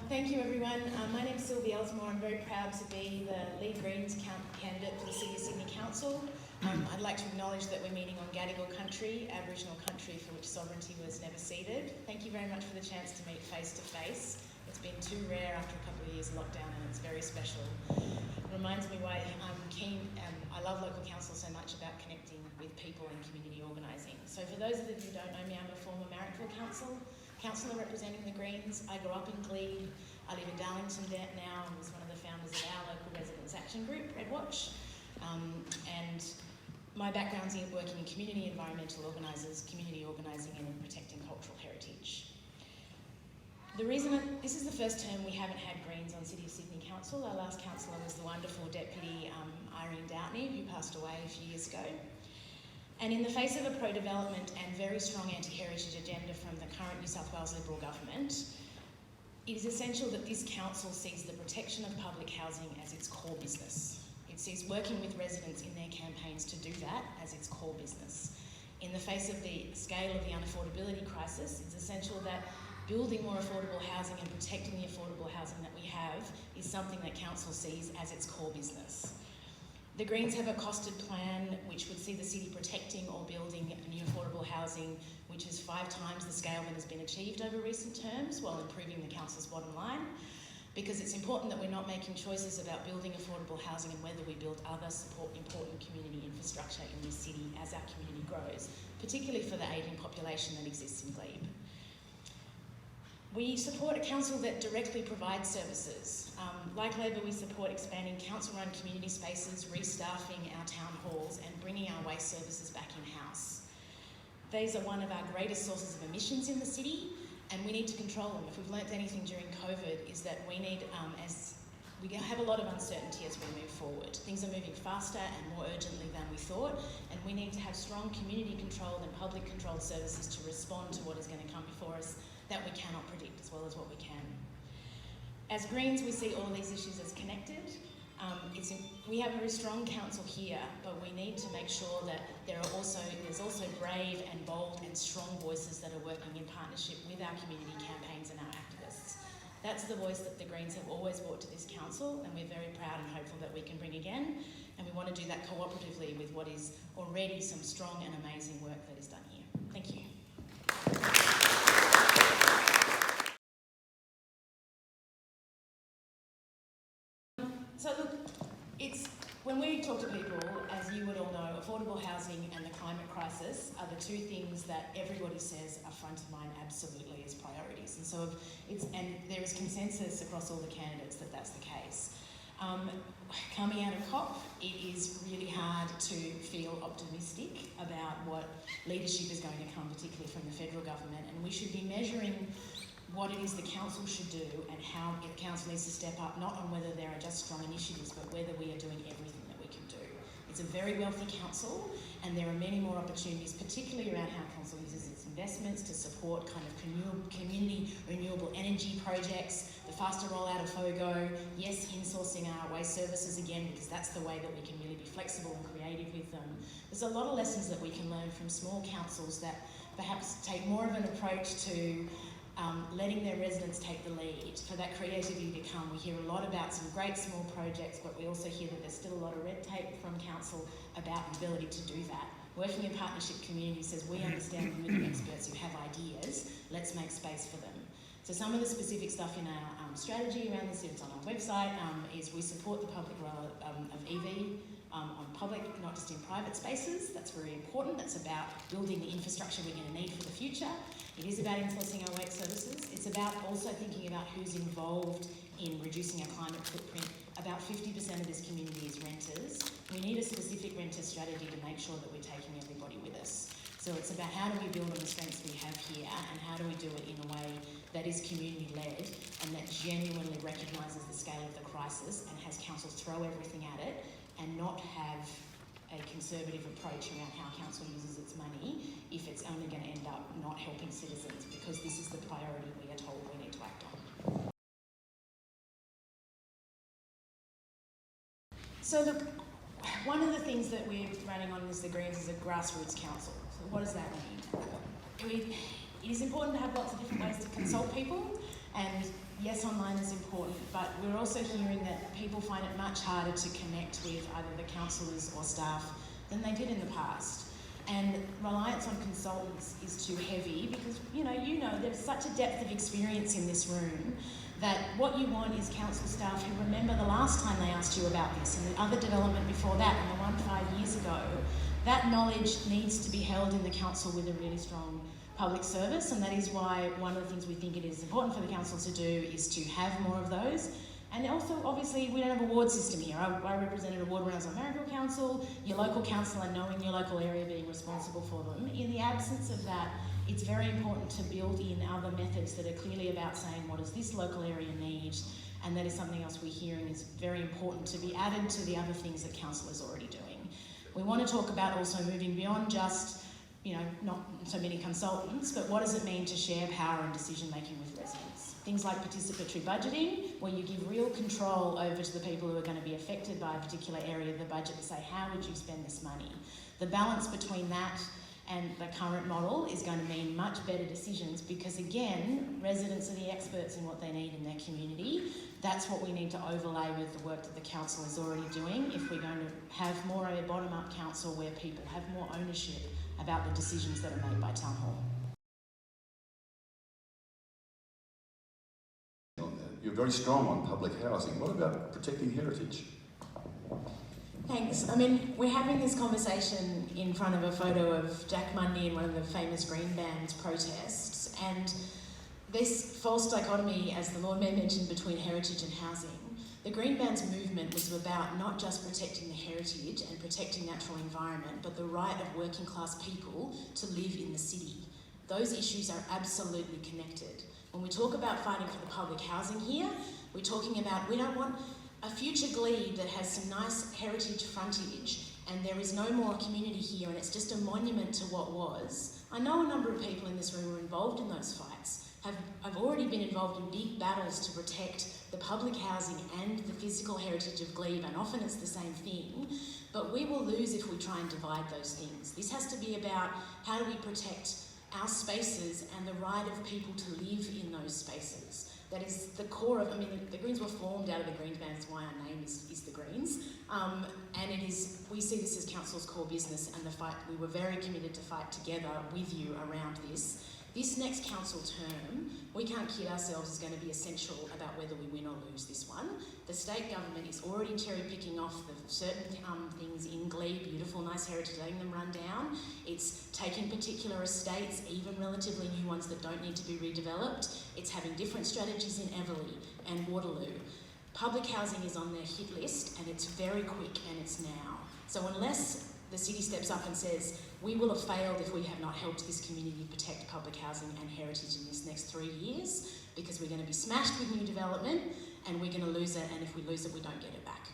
Thank you, everyone. My name's Sylvie Elsmore. I'm very proud to be the Lead Greens candidate for the City of Sydney Council. I'd like to acknowledge that we're meeting on Gadigal country, Aboriginal country for which sovereignty was never ceded. Thank you very much for the chance to meet face to face. It's been too rare after a couple of years of lockdown, and it's very special. It reminds me why I'm keen, I love local council so much, about connecting with people and community organising. So for those of you who don't know me, I'm a former Marrickville councillor representing the Greens. I grew up in Glebe. I live in Darlington now and was one of the founders of our local residents action group, Red Watch. And my background's in working in community environmental organisers, community organising and in protecting cultural heritage. The reason this is the first term we haven't had Greens on City of Sydney Council. Our last councillor was the wonderful Deputy Irene Doutney, who passed away a few years ago. And in the face of a pro-development and very strong anti-heritage agenda from the current New South Wales Liberal government, it is essential that this council sees the protection of public housing as its core business. It sees working with residents in their campaigns to do that as its core business. In the face of the scale of the unaffordability crisis, it's essential that building more affordable housing and protecting the affordable housing that we have is something that council sees as its core business. The Greens have a costed plan which would see the city protecting or building new affordable housing which is 5 times the scale that has been achieved over recent terms, while improving the council's bottom line, because it's important that we're not making choices about building affordable housing and whether we build other important community infrastructure in this city as our community grows, particularly for the ageing population that exists in Glebe. We support a council that directly provides services. Like Labor, we support expanding council-run community spaces, restaffing our town halls and bringing our waste services back in-house. These are one of our greatest sources of emissions in the city, and we need to control them. If we've learnt anything during COVID, is that we need, as we have a lot of uncertainty as we move forward. Things are moving faster and more urgently than we thought, and we need to have strong community-controlled and public-controlled services to respond to what is going to come before us that we cannot predict as well as what we can. As Greens, we see all these issues as connected. We have a very strong council here, but we need to make sure that there's also brave and bold and strong voices that are working in partnership with our community campaigns and our activists. That's the voice that the Greens have always brought to this council, and we're very proud and hopeful that we can bring again. And we want to do that cooperatively with what is already some strong and amazing work that is done here. Thank you. So look, when we talk to people, as you would all know, affordable housing and the climate crisis are the two things that everybody says are front of mind absolutely as priorities. And so there is consensus across all the candidates that that's the case. Coming out of COP, it is really hard to feel optimistic about what leadership is going to come, particularly from the federal government, and we should be measuring what it is the council should do and how the council needs to step up, not on whether there are just strong initiatives, but whether we are doing everything that we can do. It's a very wealthy council, and there are many more opportunities, particularly around how council uses its investments to support kind of community renewable energy projects, the faster rollout of FOGO, yes, insourcing our waste services again, because that's the way that we can really be flexible and creative with them. There's a lot of lessons that we can learn from small councils that perhaps take more of an approach to letting their residents take the lead, for that creativity to come. We hear a lot about some great small projects, but we also hear that there's still a lot of red tape from council about the ability to do that. Working in partnership community says we understand the living experts who have ideas, let's make space for them. So some of the specific stuff in our strategy around this, it's on our website, is we support the public role of EV on public, not just in private spaces. That's very important. That's about building the infrastructure we're going to need for the future. It is about enforcing our waste services. It's about also thinking about who's involved in reducing our climate footprint. About 50% of this community is renters. We need a specific renter strategy to make sure that we're taking everybody with us. So it's about how do we build on the strengths we have here, and how do we do it in a way that is community-led and that genuinely recognises the scale of the crisis and has council throw everything at it and not have a conservative approach around how council uses its money if it's only going to end up not helping citizens, because this is the priority we are told we need to act on. So look, one of the things that we're running on as the Greens is a grassroots council. So what does that mean? It is important to have lots of different ways to consult people, And yes, online is important, but we're also hearing that people find it much harder to connect with either the councillors or staff than they did in the past. And reliance on consultants is too heavy because, you know, there's such a depth of experience in this room that what you want is council staff who remember the last time they asked you about this and the other development before that and the one 5 years ago. That knowledge needs to be held in the council with a really strong public service, and that is why one of the things we think it is important for the council to do is to have more of those. And also, obviously, we don't have a ward system here. I represented a ward when I was on Marrickville Council, your local councillor knowing your local area, being responsible for them. In the absence of that, it's very important to build in other methods that are clearly about saying, what does this local area need? And that is something else we're hearing is very important to be added to the other things that council is already doing. We want to talk about also moving beyond just, not so many consultants, but what does it mean to share power and decision making with residents? Things like participatory budgeting, where you give real control over to the people who are going to be affected by a particular area of the budget to say, how would you spend this money? The balance between that and the current model is going to mean much better decisions because, again, residents are the experts in what they need in their community. That's what we need to overlay with the work that the council is already doing if we're going to have more of a bottom-up council where people have more ownership about the decisions that are made by Town Hall. You're very strong on public housing. What about protecting heritage? Thanks. I mean, we're having this conversation in front of a photo of Jack Mundy in one of the famous Green Band's protests, and this false dichotomy, as the Lord Mayor mentioned, between heritage and housing. The Green Band's movement was about not just protecting the heritage and protecting natural environment, but the right of working class people to live in the city. Those issues are absolutely connected. When we talk about fighting for the public housing here, we're talking about we don't want a future Glebe that has some nice heritage frontage and there is no more community here and it's just a monument to what was. I know a number of people in this room were involved in those fights, have already been involved in big battles to protect the public housing and the physical heritage of Glebe, and often it's the same thing, but we will lose if we try and divide those things. This has to be about how do we protect our spaces and the right of people to live in those spaces. That is the core of, the Greens were formed out of the Greens Band, that's why our name is the Greens. And it is, we see this as council's core business and the fight, we were very committed to fight together with you around this. This next council term, we can't kid ourselves, is going to be essential about whether we win or lose this one. The state government is already cherry picking off the certain things in Glebe, beautiful, nice heritage, letting them run down. It's taking particular estates, even relatively new ones that don't need to be redeveloped. It's having different strategies in Everleigh and Waterloo. Public housing is on their hit list and it's very quick and it's now. So unless the city steps up and says, we will have failed if we have not helped this community protect public housing and heritage in this next 3 years, because we're going to be smashed with new development and we're going to lose it, and if we lose it, we don't get it back.